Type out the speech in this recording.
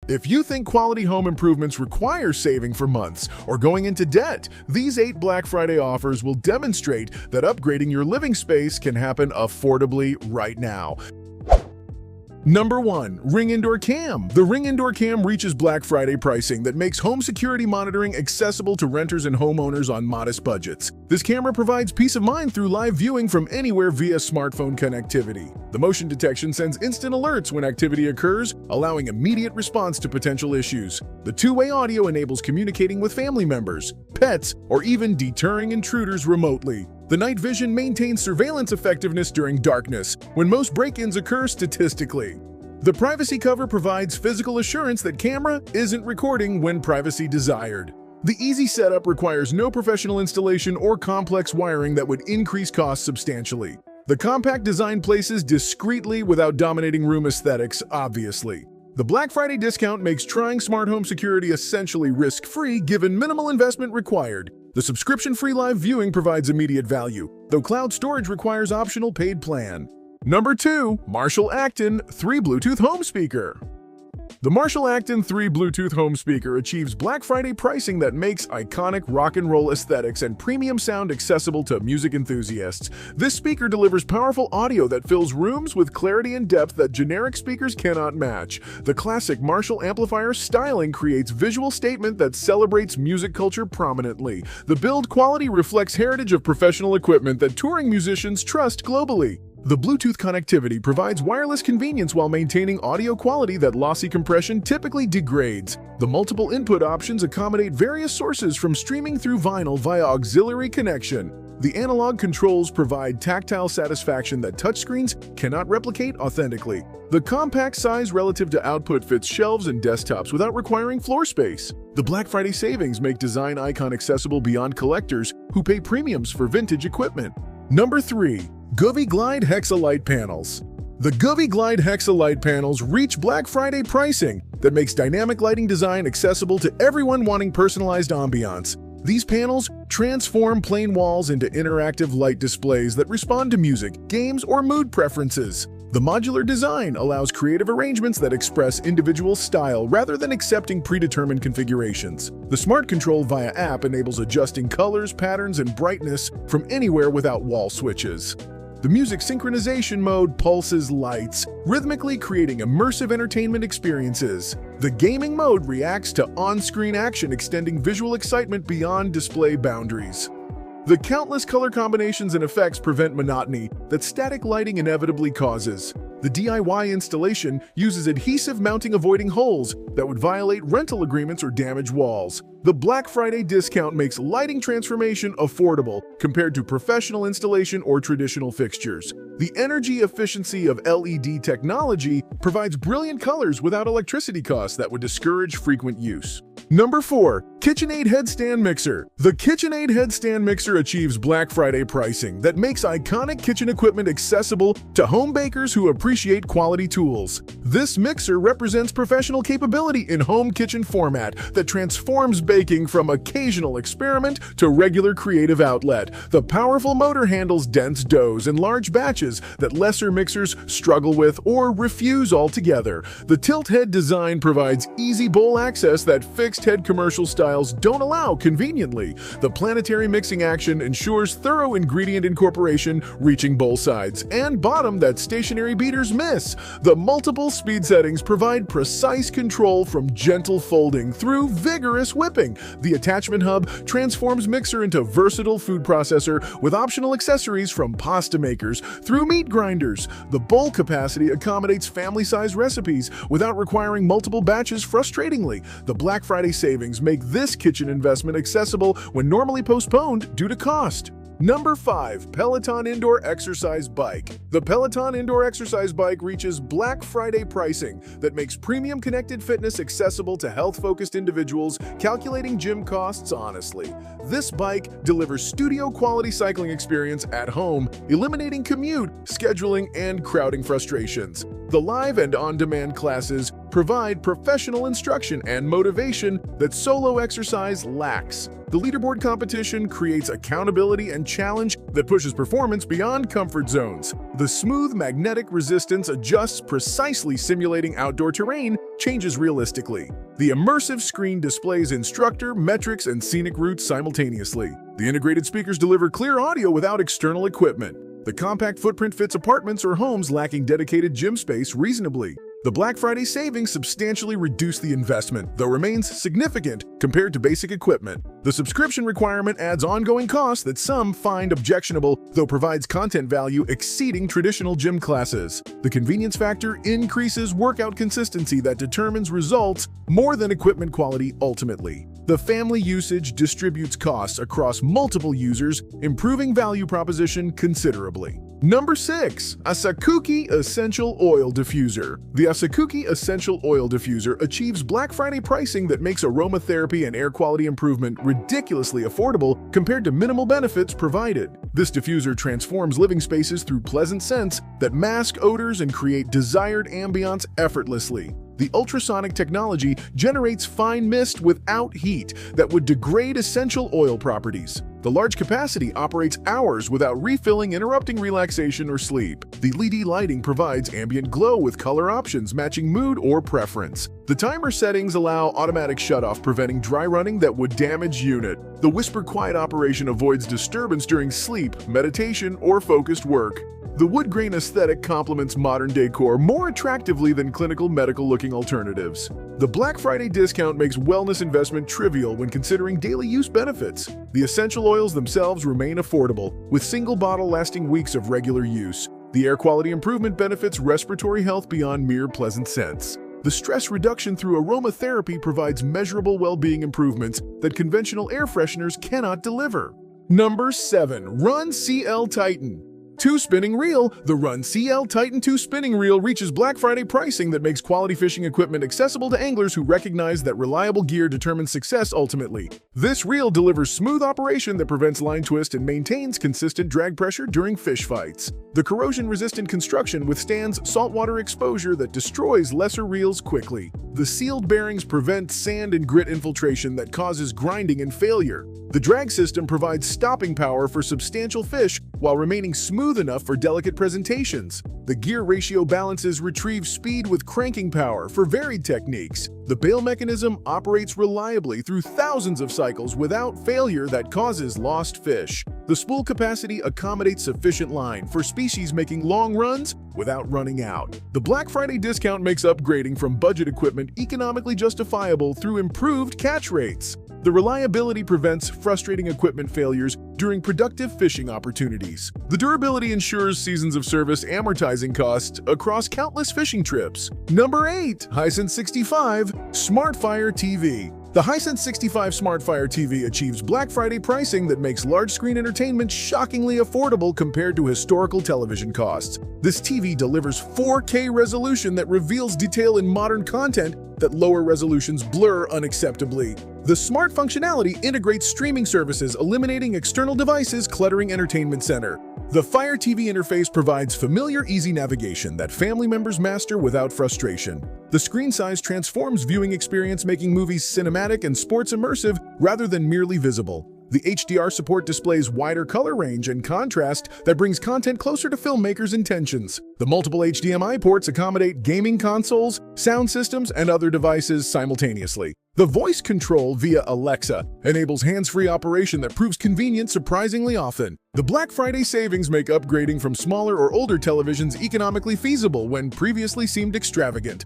If you think quality home improvements require saving for months or going into debt, these 8 Black Friday offers will demonstrate that upgrading your living space can happen affordably right now. Number 1. Ring Indoor Cam. The Ring Indoor Cam reaches Black Friday pricing that makes home security monitoring accessible to renters and homeowners on modest budgets. This camera provides peace of mind through live viewing from anywhere via smartphone connectivity. The motion detection sends instant alerts when activity occurs, allowing immediate response to potential issues. The two-way audio enables communicating with family members, pets, or even deterring intruders remotely. The night vision maintains surveillance effectiveness during darkness, when most break-ins occur statistically. The privacy cover provides physical assurance that camera isn't recording when privacy desired. The easy setup requires no professional installation or complex wiring that would increase costs substantially. The compact design places discreetly without dominating room aesthetics, obviously. The Black Friday discount makes trying smart home security essentially risk-free given minimal investment required. The subscription-free live viewing provides immediate value, though cloud storage requires optional paid plan. Number 2. Marshall Acton 3 Bluetooth Home Speaker. The Marshall Acton 3 Bluetooth home speaker achieves Black Friday pricing that makes iconic rock and roll aesthetics and premium sound accessible to music enthusiasts. This speaker delivers powerful audio that fills rooms with clarity and depth that generic speakers cannot match. The classic Marshall amplifier styling creates visual statement that celebrates music culture prominently. The build quality reflects heritage of professional equipment that touring musicians trust globally. The Bluetooth connectivity provides wireless convenience while maintaining audio quality that lossy compression typically degrades. The multiple input options accommodate various sources from streaming through vinyl via auxiliary connection. The analog controls provide tactile satisfaction that touchscreens cannot replicate authentically. The compact size relative to output fits shelves and desktops without requiring floor space. The Black Friday savings make design icon accessible beyond collectors who pay premiums for vintage equipment. Number 3. Govee Glide Hexa Light Panels. The Govee Glide Hexa Light Panels reach Black Friday pricing that makes dynamic lighting design accessible to everyone wanting personalized ambiance. These panels transform plain walls into interactive light displays that respond to music, games, or mood preferences. The modular design allows creative arrangements that express individual style rather than accepting predetermined configurations. The Smart Control via app enables adjusting colors, patterns, and brightness from anywhere without wall switches. The music synchronization mode pulses lights, rhythmically creating immersive entertainment experiences. The gaming mode reacts to on-screen action, extending visual excitement beyond display boundaries. The countless color combinations and effects prevent monotony that static lighting inevitably causes. The DIY installation uses adhesive mounting, avoiding holes that would violate rental agreements or damage walls. The Black Friday discount makes lighting transformation affordable compared to professional installation or traditional fixtures. The energy efficiency of LED technology provides brilliant colors without electricity costs that would discourage frequent use. Number 4. KitchenAid Headstand Mixer. The KitchenAid Headstand Mixer achieves Black Friday pricing that makes iconic kitchen equipment accessible to home bakers who appreciate quality tools. This mixer represents professional capability in home kitchen format that transforms baking from occasional experiment to regular creative outlet. The powerful motor handles dense doughs in large batches that lesser mixers struggle with or refuse altogether. The tilt head design provides easy bowl access that fixed head commercial styles don't allow conveniently. The planetary mixing action ensures thorough ingredient incorporation, reaching bowl sides and bottom that stationary beaters miss. The multiple speed settings provide precise control from gentle folding through vigorous whipping. The attachment hub transforms mixer into versatile food processor with optional accessories from pasta makers through meat grinders. The bowl capacity accommodates family-sized recipes without requiring multiple batches frustratingly. The Black Friday savings make this kitchen investment accessible when normally postponed due to cost. Number 5. Peloton Indoor Exercise Bike. The Peloton Indoor Exercise Bike reaches Black Friday pricing that makes premium connected fitness accessible to health-focused individuals calculating gym costs honestly. This bike delivers studio-quality cycling experience at home, eliminating commute, scheduling, and crowding frustrations. The live and on-demand classes provide professional instruction and motivation that solo exercise lacks. The leaderboard competition creates accountability and challenge that pushes performance beyond comfort zones. The smooth magnetic resistance adjusts precisely, simulating outdoor terrain changes realistically. The immersive screen displays instructor, metrics, and scenic routes simultaneously. The integrated speakers deliver clear audio without external equipment. The compact footprint fits apartments or homes lacking dedicated gym space reasonably. The Black Friday savings substantially reduce the investment, though remains significant compared to basic equipment. The subscription requirement adds ongoing costs that some find objectionable, though provides content value exceeding traditional gym classes. The convenience factor increases workout consistency that determines results more than equipment quality ultimately. The family usage distributes costs across multiple users, improving value proposition considerably. Number 6. Asakuki Essential Oil Diffuser. The Asakuki Essential Oil Diffuser achieves Black Friday pricing that makes aromatherapy and air quality improvement ridiculously affordable compared to minimal benefits provided. This diffuser transforms living spaces through pleasant scents that mask odors and create desired ambiance effortlessly. The ultrasonic technology generates fine mist without heat that would degrade essential oil properties. The large capacity operates hours without refilling, interrupting relaxation or sleep. The LED lighting provides ambient glow with color options matching mood or preference. The timer settings allow automatic shutoff, preventing dry running that would damage unit. The whisper quiet operation avoids disturbance during sleep, meditation, or focused work. The wood grain aesthetic complements modern decor more attractively than clinical medical-looking alternatives. The Black Friday discount makes wellness investment trivial when considering daily use benefits. The essential oils themselves remain affordable, with single bottle lasting weeks of regular use. The air quality improvement benefits respiratory health beyond mere pleasant scents. The stress reduction through aromatherapy provides measurable well-being improvements that conventional air fresheners cannot deliver. Number 7. Run CL Titan 2 Spinning Reel. The Run CL Titan 2 Spinning Reel reaches Black Friday pricing that makes quality fishing equipment accessible to anglers who recognize that reliable gear determines success ultimately. This reel delivers smooth operation that prevents line twist and maintains consistent drag pressure during fish fights. The corrosion-resistant construction withstands saltwater exposure that destroys lesser reels quickly. The sealed bearings prevent sand and grit infiltration that causes grinding and failure. The drag system provides stopping power for substantial fish while remaining smooth enough for delicate presentations. The gear ratio balances retrieve speed with cranking power for varied techniques. The bail mechanism operates reliably through thousands of cycles without failure that causes lost fish. The spool capacity accommodates sufficient line for species making long runs without running out. The Black Friday discount makes upgrading from budget equipment economically justifiable through improved catch rates. The reliability prevents frustrating equipment failures during productive fishing opportunities. The durability ensures seasons of service, amortizing costs across countless fishing trips. Number 8. Hisense 65 SmartFire TV. The Hisense 65 SmartFire TV achieves Black Friday pricing that makes large-screen entertainment shockingly affordable compared to historical television costs. This TV delivers 4K resolution that reveals detail in modern content that lower resolutions blur unacceptably. The smart functionality integrates streaming services, eliminating external devices cluttering Entertainment Center. The Fire TV interface provides familiar, easy navigation that family members master without frustration. The screen size transforms viewing experience, making movies cinematic and sports immersive rather than merely visible. The HDR support displays wider color range and contrast that brings content closer to filmmakers' intentions. The multiple HDMI ports accommodate gaming consoles, sound systems, and other devices simultaneously. The voice control via Alexa enables hands-free operation that proves convenient surprisingly often. The Black Friday savings make upgrading from smaller or older televisions economically feasible when previously seemed extravagant.